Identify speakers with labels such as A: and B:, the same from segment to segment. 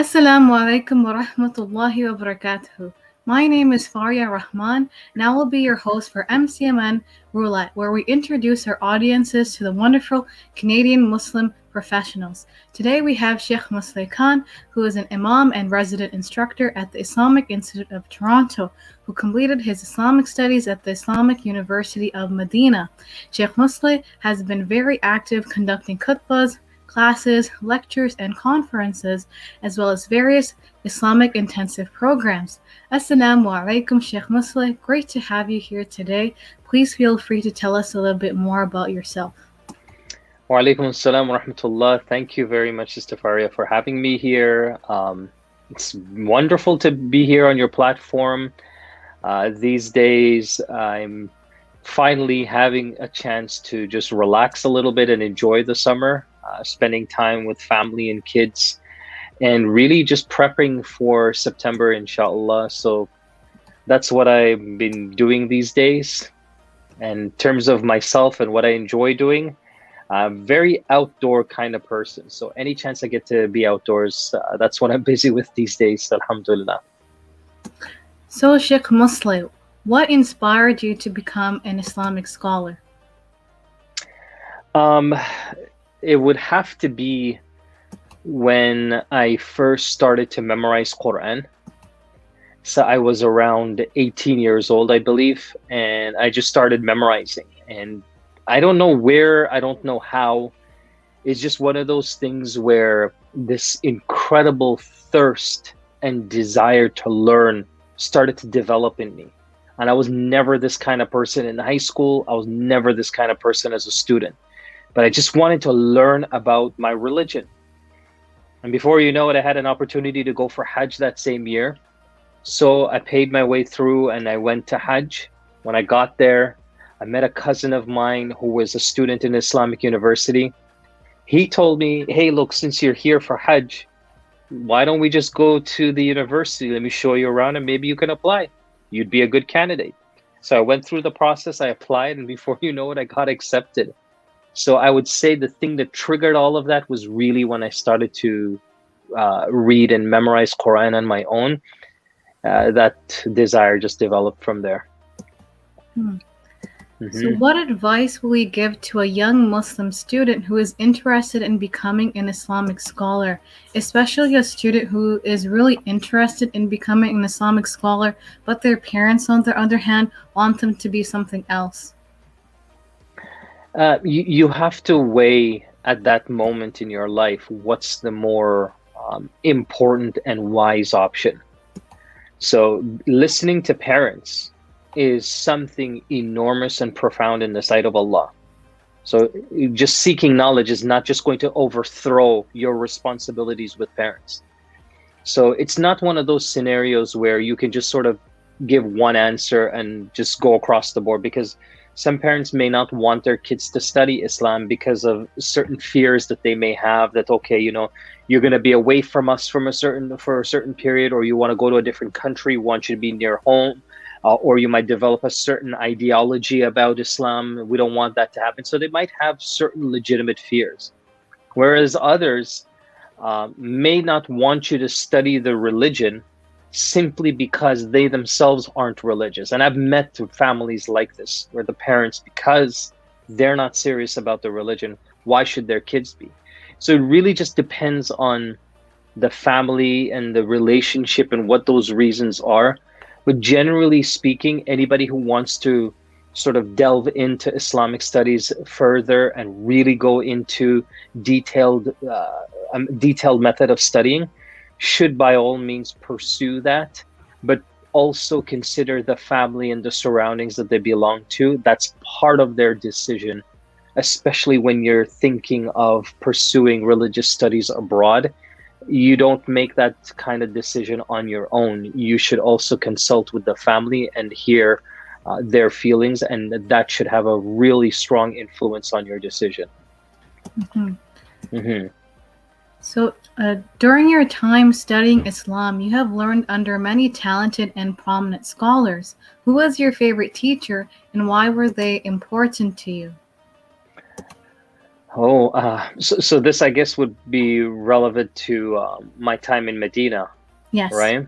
A: Assalamu Alaikum wa rahmatullahi wa barakatuhu. My name is Faria Rahman, and I will be your host for MCMN Roulette, where we introduce our audiences to the wonderful Canadian Muslim professionals. Today we have Sheikh Musleh Khan, who is an Imam and Resident Instructor at the Islamic Institute of Toronto, who completed his Islamic studies at the Islamic University of Medina. Sheikh Musleh has been very active conducting khutbahs, classes, lectures, and conferences, as well as various Islamic intensive programs. Assalamu Alaikum, Sheikh Musleh. Great to have you here today. Please feel free to tell us a little bit more about yourself.
B: Wa alaikum assalam wa rahmatullah. Thank you very much, Sister Faria, for having me here. It's wonderful to be here on your platform. These days, I'm finally having a chance to just relax a little bit and enjoy the summer, spending time with family and kids, and really just prepping for September, inshallah. So that's what I've been doing these days. And in terms of myself and what I enjoy doing, I'm a very outdoor kind of person. So any chance I get to be outdoors, that's what I'm busy with these days, alhamdulillah.
A: So, Sheikh Musleh, what inspired you to become an Islamic scholar?
B: It would have to be when I first started to memorize Quran. So I was around 18 years old, I believe, and I just started memorizing. And I don't know where, I don't know how. It's just one of those things where this incredible thirst and desire to learn started to develop in me. And I was never this kind of person in high school. I was never this kind of person as a student. But I just wanted to learn about my religion. And before you know it, I had an opportunity to go for Hajj that same year. So I paid my way through and I went to Hajj. When I got there, I met a cousin of mine who was a student in Islamic University. He told me, hey, look, since you're here for Hajj, why don't we just go to the university? Let me show you around and maybe you can apply. You'd be a good candidate. So I went through the process, I applied, and before you know it, I got accepted. So I would say the thing that triggered all of that was really when I started to read and memorize Quran on my own. That desire just developed from there.
A: So what advice will you give to a young Muslim student who is interested in becoming an Islamic scholar, especially a student who is really interested in becoming an Islamic scholar, but their parents, on the other hand, want them to be something else?
B: You have to weigh at that moment in your life what's the more important and wise option. So listening to parents is something enormous and profound in the sight of Allah. So just seeking knowledge is not just going to overthrow your responsibilities with parents. So it's not one of those scenarios where you can just sort of give one answer and just go across the board, because some parents may not want their kids to study Islam because of certain fears that they may have, that, okay, you know, you're going to be away from us for a certain period, or you want to go to a different country, we want you to be near home, or you might develop a certain ideology about Islam. We don't want that to happen. So they might have certain legitimate fears. Whereas others may not want you to study the religion simply because they themselves aren't religious. And I've met families like this, where the parents, because they're not serious about the religion, why should their kids be? So it really just depends on the family and the relationship and what those reasons are. But generally speaking, anybody who wants to sort of delve into Islamic studies further and really go into detailed method of studying should by all means pursue that, but also consider the family and the surroundings that they belong to. That's part of their decision, especially when you're thinking of pursuing religious studies abroad. You don't make that kind of decision on your own. You should also consult with the family and hear their feelings, and that should have a really strong influence on your decision.
A: So during your time studying Islam, you have learned under many talented and prominent scholars. Who was your favorite teacher, and why were they important to you?
B: So this, I guess, would be relevant to my time in Medina,
A: Yes.
B: right?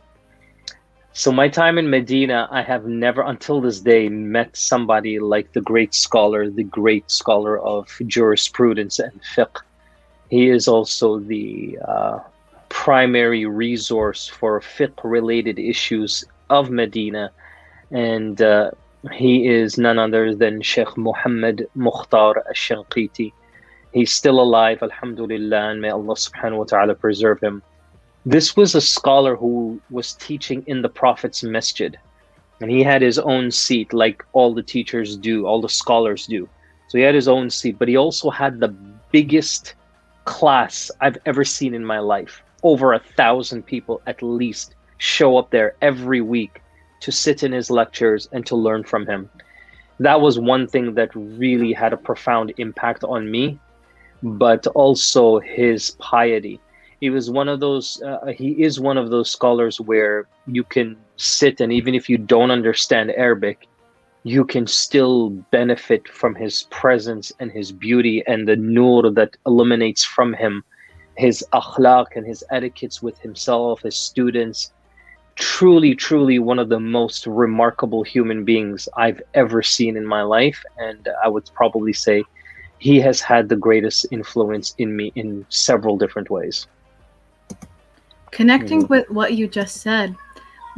B: So my time in Medina, I have never, until this day, met somebody like the great scholar of jurisprudence and fiqh. He is also the primary resource for fiqh-related issues of Medina, and he is none other than Sheikh Muhammad Mukhtar al-Shanqiti. He's still alive, alhamdulillah, and may Allah subhanahu wa ta'ala preserve him. This was a scholar who was teaching in the Prophet's masjid, and he had his own seat, like all the teachers do, all the scholars do. So he had his own seat, but he also had the biggest class I've ever seen in my life. Over 1,000 people at least show up there every week to sit in his lectures and to learn from him. That was one thing that really had a profound impact on me, but also his piety. He was one of those, he is one of those scholars where you can sit, and even if you don't understand Arabic, you can still benefit from his presence and his beauty and the nur that illuminates from him, his akhlaq and his etiquettes with himself, his students. Truly, truly one of the most remarkable human beings I've ever seen in my life. And I would probably say he has had the greatest influence in me in several different ways.
A: Connecting with what you just said,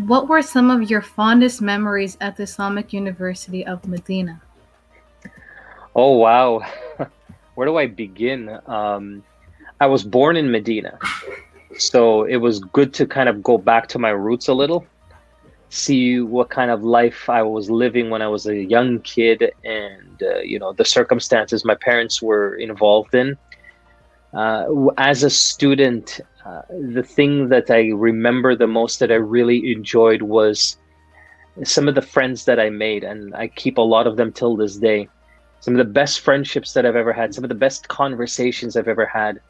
A: what were some of your fondest memories at the Islamic University of Medina?
B: Oh, wow. Where do I begin? I was born in Medina, so it was good to kind of go back to my roots a little, see what kind of life I was living when I was a young kid, and the circumstances my parents were involved in. As a student, the thing that I remember the most that I really enjoyed was some of the friends that I made, and I keep a lot of them till this day. Some of the best friendships that I've ever had, some of the best conversations I've ever had,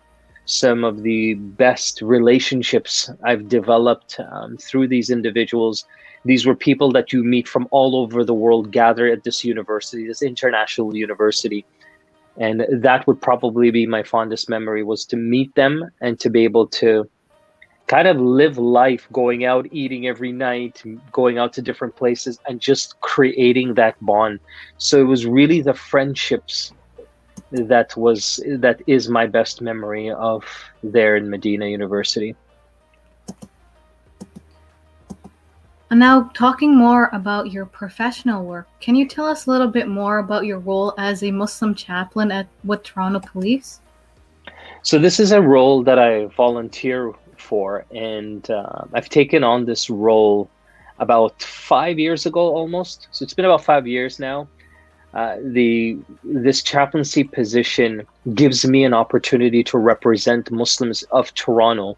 B: some of the best relationships I've developed through these individuals. These were people that you meet from all over the world, gather at this university, this international university. And that would probably be my fondest memory, was to meet them and to be able to kind of live life, going out, eating every night, going out to different places, and just creating that bond. So it was really the friendships that is my best memory of there in Medina University.
A: And now, talking more about your professional work, can you tell us a little bit more about your role as a Muslim chaplain with Toronto Police?
B: So this is a role that I volunteer for, and I've taken on this role about 5 years ago almost. So it's been about 5 years now. This chaplaincy position gives me an opportunity to represent Muslims of Toronto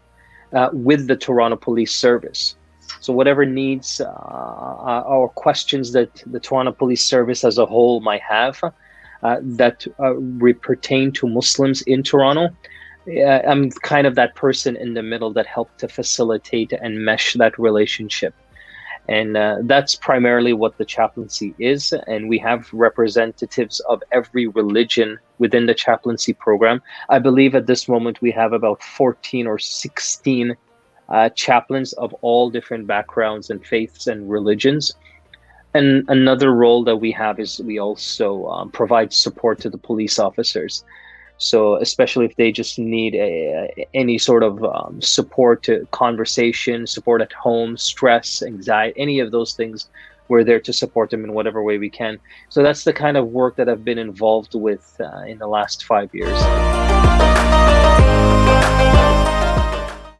B: with the Toronto Police Service. So whatever needs or questions that the Toronto Police Service as a whole might have that pertain to Muslims in Toronto, I'm kind of that person in the middle that helped to facilitate and mesh that relationship. And that's primarily what the chaplaincy is. And we have representatives of every religion within the chaplaincy program. I believe at this moment we have about 14 or 16 chaplains of all different backgrounds and faiths and religions. And another role that we have is we also provide support to the police officers. So especially if they just need any sort of support to conversation, support at home, stress, anxiety, any of those things, we're there to support them in whatever way we can. So that's the kind of work that I've been involved with in the last 5 years.